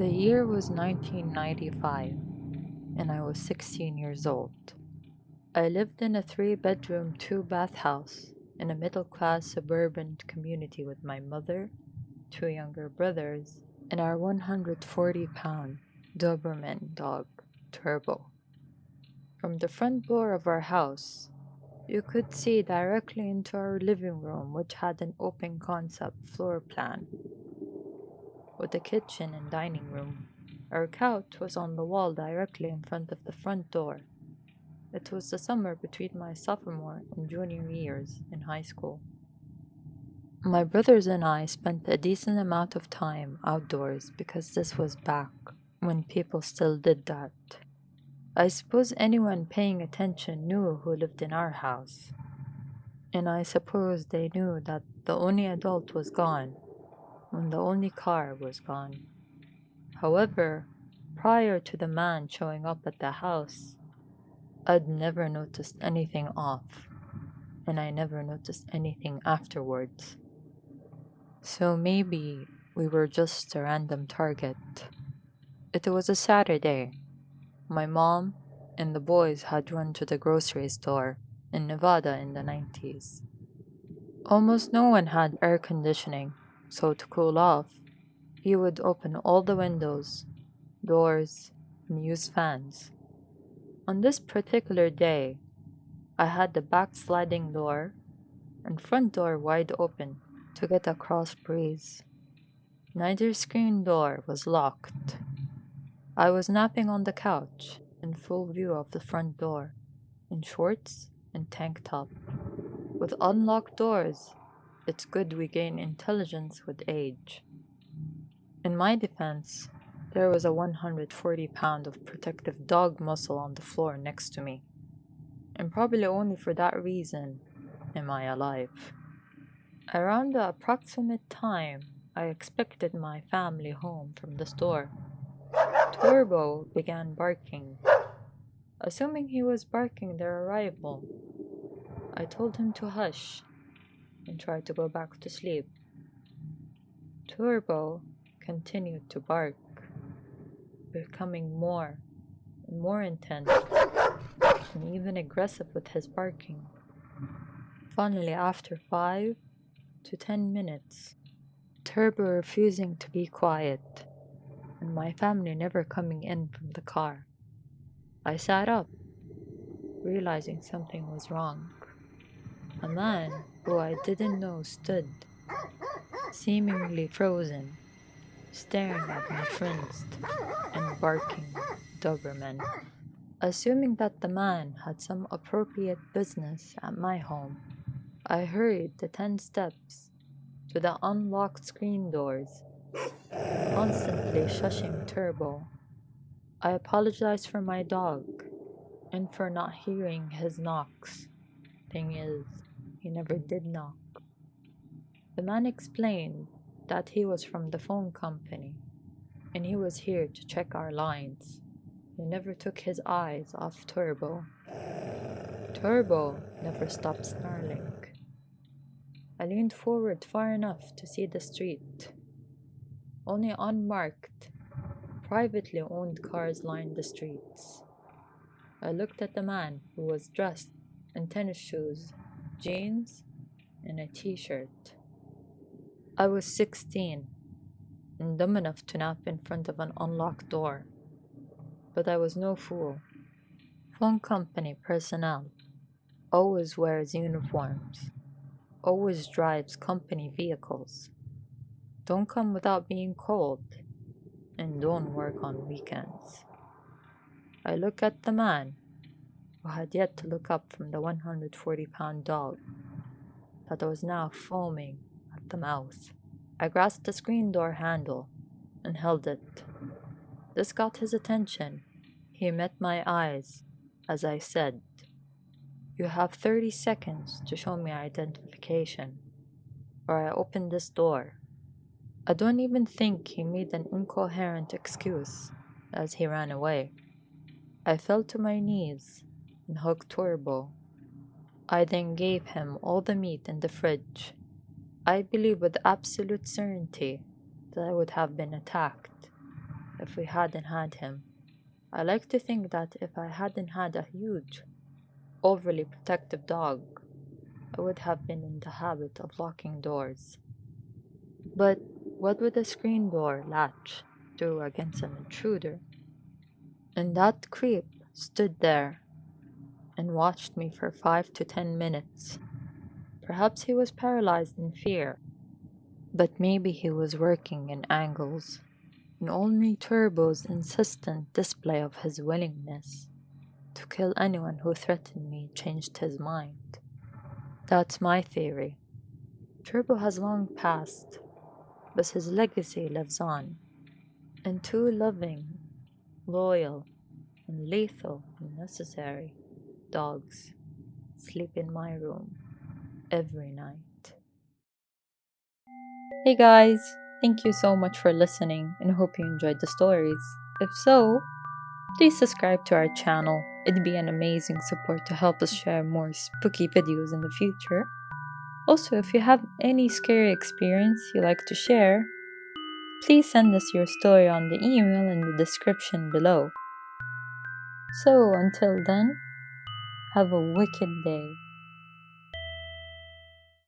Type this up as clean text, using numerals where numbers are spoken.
The year was 1995, and I was 16 years old. I lived in a 3-bedroom, 2-bath house in a middle-class suburban community with my mother, 2 younger brothers, and our 140-pound Doberman dog, Turbo. From the front door of our house, you could see directly into our living room, which had an open concept floor plan with a kitchen and dining room. Our couch was on the wall directly in front of the front door. It was the summer between my sophomore and junior years in high school. My brothers and I spent a decent amount of time outdoors because this was back when people still did that. I suppose anyone paying attention knew who lived in our house. And I suppose they knew that the only adult was gone when the only car was gone. However, prior to the man showing up at the house, I'd never noticed anything off, and I never noticed anything afterwards. So maybe we were just a random target. It was a Saturday. My mom and the boys had run to the grocery store in Nevada in the 90s. Almost no one had air conditioning, so to cool off, he would open all the windows, doors, and use fans. On this particular day, I had the back sliding door and front door wide open to get a cross breeze. Neither screen door was locked. I was napping on the couch in full view of the front door, in shorts and tank top. With unlocked doors, it's good we gain intelligence with age. In my defense, there was a 140-pound of protective dog muscle on the floor next to me. And probably only for that reason am I alive. Around the approximate time I expected my family home from the store, Turbo began barking. Assuming he was barking their arrival, I told him to hush and tried to go back to sleep. Turbo continued to bark, becoming more and more intense and even aggressive with his barking. Finally, after 5 to 10 minutes, Turbo refusing to be quiet, and my family never coming in from the car, I sat up, realizing something was wrong. A man who I didn't know stood, seemingly frozen, staring at my friends and barking Doberman. Assuming that the man had some appropriate business at my home, I hurried the 10 steps to the unlocked screen doors, constantly shushing Turbo. I apologized for my dog and for not hearing his knocks. Thing is, he never did knock. The man explained that he was from the phone company and he was here to check our lines. He never took his eyes off Turbo. Turbo never stopped snarling. I leaned forward far enough to see the street. Only unmarked, privately owned cars lined the streets. I looked at the man who was dressed in tennis shoes, jeans, and a t-shirt. I was 16 and dumb enough to nap in front of an unlocked door. But I was no fool. Phone company personnel always wears uniforms, always drives company vehicles, don't come without being cold, and don't work on weekends. I look at the man who had yet to look up from the 140-pound dog that was now foaming at the mouth. I grasped the screen door handle and held it. This got his attention. He met my eyes as I said, "You have 30 seconds to show me identification, or I open this door." I don't even think he made an incoherent excuse as he ran away. I fell to my knees and hugged Turbo. I then gave him all the meat in the fridge. I believe with absolute certainty that I would have been attacked if we hadn't had him. I like to think that if I hadn't had a huge, overly protective dog, I would have been in the habit of locking doors. But what would a screen door latch do against an intruder? And that creep stood there and watched me for 5 to 10 minutes. Perhaps he was paralyzed in fear, but maybe he was working in angles, and only Turbo's insistent display of his willingness to kill anyone who threatened me changed his mind. That's my theory. Turbo has long passed, but his legacy lives on, and two loving, loyal, and lethal when necessary dogs sleep in my room every night. Hey guys, thank you so much for listening and hope you enjoyed the stories. If so, please subscribe to our channel. It'd be an amazing support to help us share more spooky videos in the future. Also, if you have any scary experience you like to share, please send us your story on the email in the description below. So until then, have a wicked day.